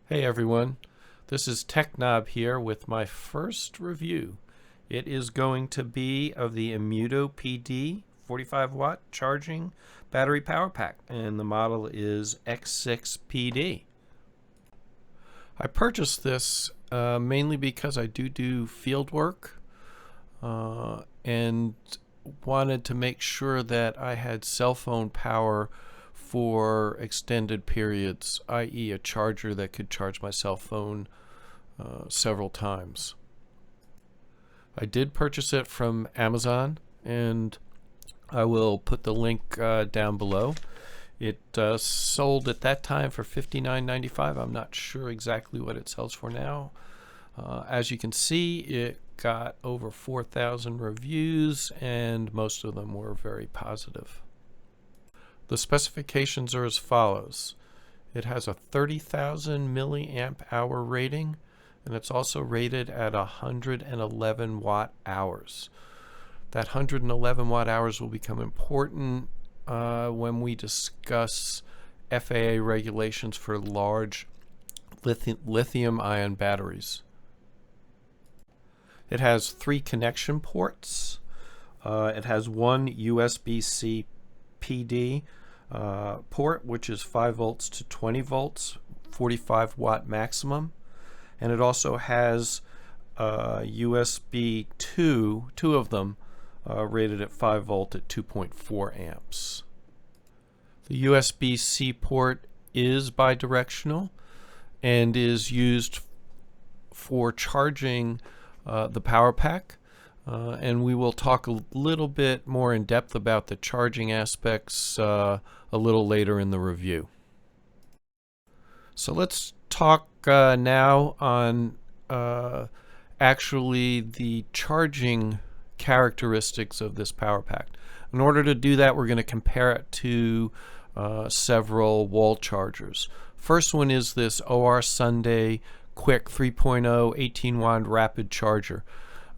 Hey everyone, this is TechKnob here with my first review. It is going to be of the Imuto PD 45 watt charging battery power pack, and the model is X6PD. I purchased this mainly because I do field work and wanted to make sure that I had cell phone power for extended periods, i.e. a charger that could charge my cell phone several times. I did purchase it from Amazon, and I will put the link down below. It sold at that time for $59.95. I'm not sure exactly what it sells for now. As you can see, it got over 4,000 reviews, and most of them were very positive. The specifications are as follows. It has a 30,000 milliamp hour rating, and it's also rated at 111 watt hours. That 111 watt hours will become important when we discuss FAA regulations for large lithium-ion batteries. It has 3 connection ports. It has one Usbc PD port, which is 5 volts to 20 volts, 45 watt maximum, and it also has USB 2 of them, rated at 5 volt at 2.4 amps. The USB-C port is bidirectional and is used for charging the power pack. And we will talk a little bit more in depth about the charging aspects a little later in the review. So let's talk now on actually the charging characteristics of this power pack. In order to do that, we're going to compare it to several wall chargers. First one is this OrSunday Quick 3.0 18 watt rapid charger.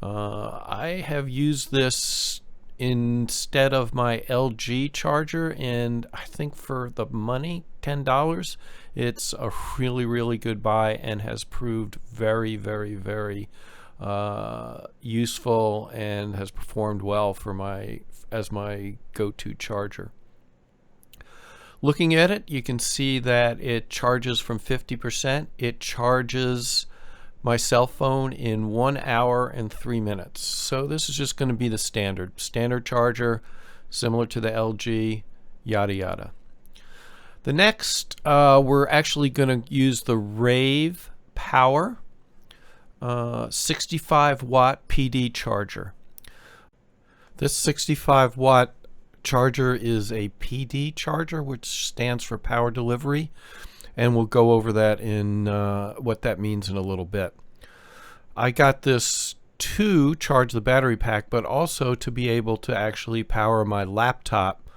I have used this instead of my LG charger, and I think for the money, $10, it's a really good buy and has proved very useful and has performed well for as my go-to charger. Looking at it, you can see that it charges from 50%. It charges my cell phone in 1 hour and 3 minutes. So this is just going to be the standard charger, similar to the LG, yada yada. The next, we're actually going to use the Rave Power 65 watt PD charger. This 65 watt charger is a PD charger, which stands for power delivery, and we'll go over that in what that means in a little bit. I got this to charge the battery pack, but also to be able to actually power my laptop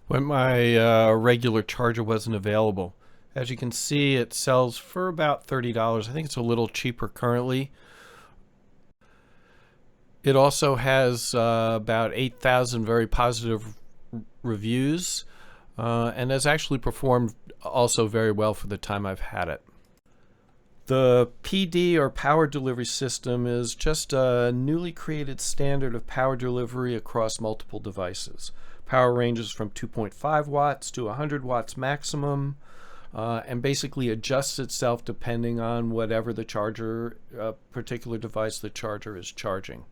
when my regular charger wasn't available. As you can see, it sells for about $30. I think it's a little cheaper currently. It also has about 8,000 very positive reviews, and has actually performed also very well for the time I've had it. The PD, or power delivery system, is just a newly created standard of power delivery across multiple devices. Power ranges from 2.5 watts to 100 watts maximum, and basically adjusts itself depending on whatever the charger, particular device the charger is charging.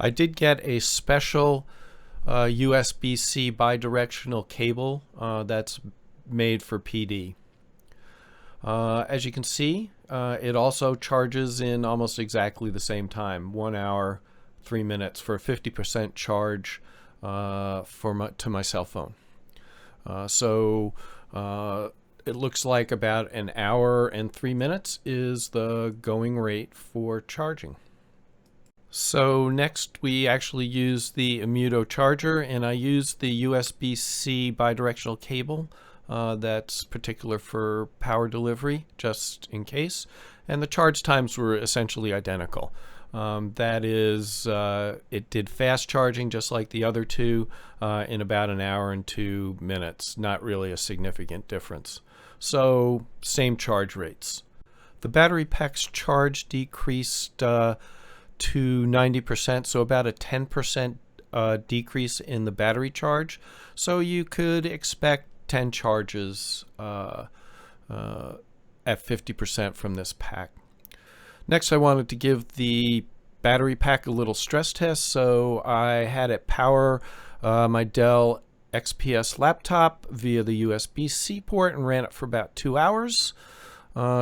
I did get a special USB-C bidirectional cable that's made for PD. As you can see, it also charges in almost exactly the same time, 1 hour, 3 minutes, for a 50% charge to my cell phone. It looks like about 1 hour and 3 minutes is the going rate for charging. So next we actually use the Imuto charger, and I use the USB-C bidirectional cable that's particular for power delivery, just in case, and the charge times were essentially identical. That is, it did fast charging just like the other two in about an hour and 2 minutes. Not really a significant difference. So same charge rates. The battery pack's charge decreased to 90%, so about a 10% decrease in the battery charge. So you could expect 10 charges at 50% from this pack. Next, I wanted to give the battery pack a little stress test, so I had it power my Dell XPS laptop via the USB-C port and ran it for about 2 hours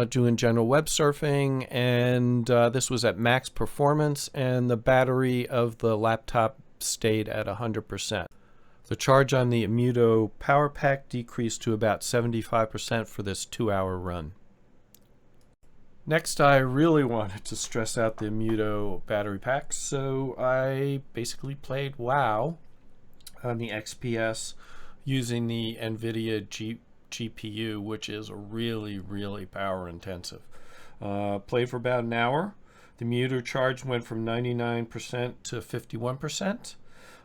doing general web surfing, and this was at max performance, and the battery of the laptop stayed at 100%. The charge on the Imuto power pack decreased to about 75% for this 2-hour run. Next, I really wanted to stress out the Imuto battery pack, so I basically played WoW on the XPS using the NVIDIA GPU, which is really, really power intensive. Played for about an hour. The Imuto charge went from 99% to 51%.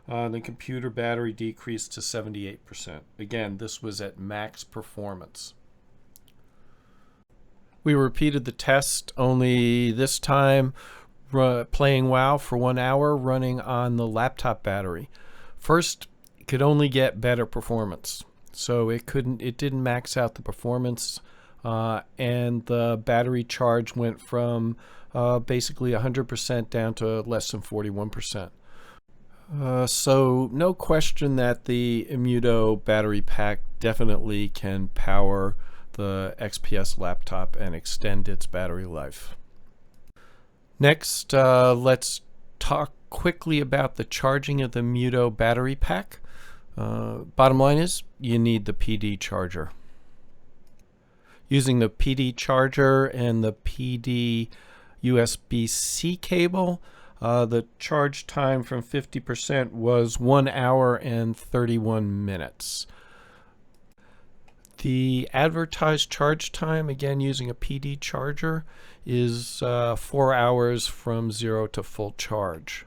The computer battery decreased to 78%. Again, this was at max performance. We repeated the test, only this time playing WoW for 1 hour running on the laptop battery. First, it could only get better performance. So it didn't max out the performance, and the battery charge went from basically 100% down to less than 41%. So no question that the Imuto battery pack definitely can power the XPS laptop and extend its battery life. Next, let's talk quickly about the charging of the Imuto battery pack. Bottom line is, you need the PD charger. Using the PD charger and the PD USB-C cable, the charge time from 50% was 1 hour and 31 minutes. The advertised charge time, again using a PD charger, is 4 hours from 0 to full charge.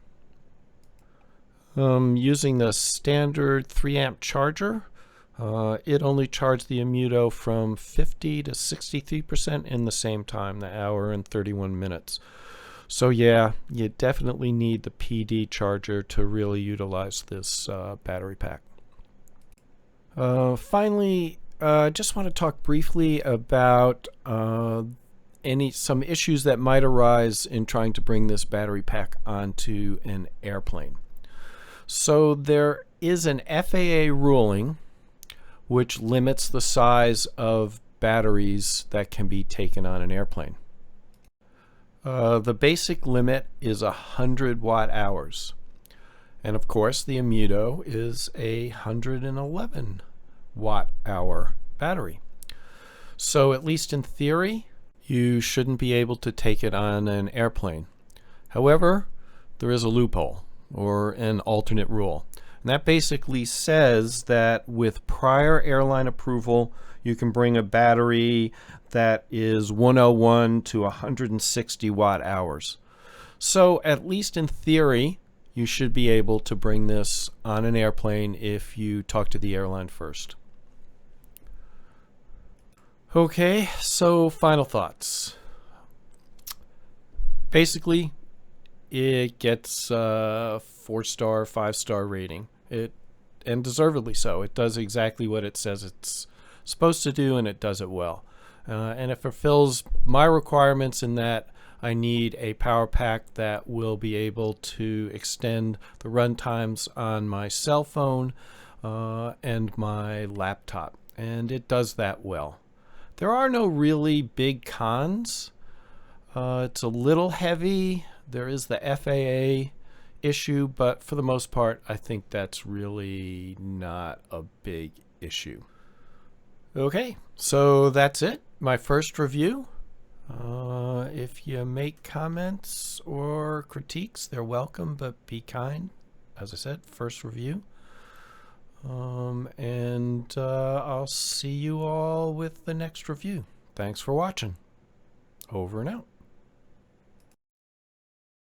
Using the standard 3-amp charger, it only charged the Imuto from 50 to 63% in the same time, the hour and 31 minutes. So yeah, you definitely need the PD charger to really utilize this battery pack. Finally, just want to talk briefly about some issues that might arise in trying to bring this battery pack onto an airplane. So there is an FAA ruling which limits the size of batteries that can be taken on an airplane. The basic limit is 100 watt hours. And of course, the Imuto is a 111 watt hour battery. So at least in theory, you shouldn't be able to take it on an airplane. However, there is a loophole or an alternate rule. And that basically says that with prior airline approval, you can bring a battery that is 101 to 160 watt hours. So at least in theory, you should be able to bring this on an airplane if you talk to the airline first. Okay, so final thoughts. Basically, it gets a 4-star, 5-star rating. And deservedly so. It does exactly what it says it's supposed to do, and it does it well. And it fulfills my requirements in that I need a power pack that will be able to extend the run times on my cell phone and my laptop. And it does that well. There are no really big cons. It's a little heavy. There is the FAA issue, but for the most part, I think that's really not a big issue. Okay, so that's it. My first review. If you make comments or critiques, they're welcome, but be kind. As I said, first review. And I'll see you all with the next review. Thanks for watching. Over and out.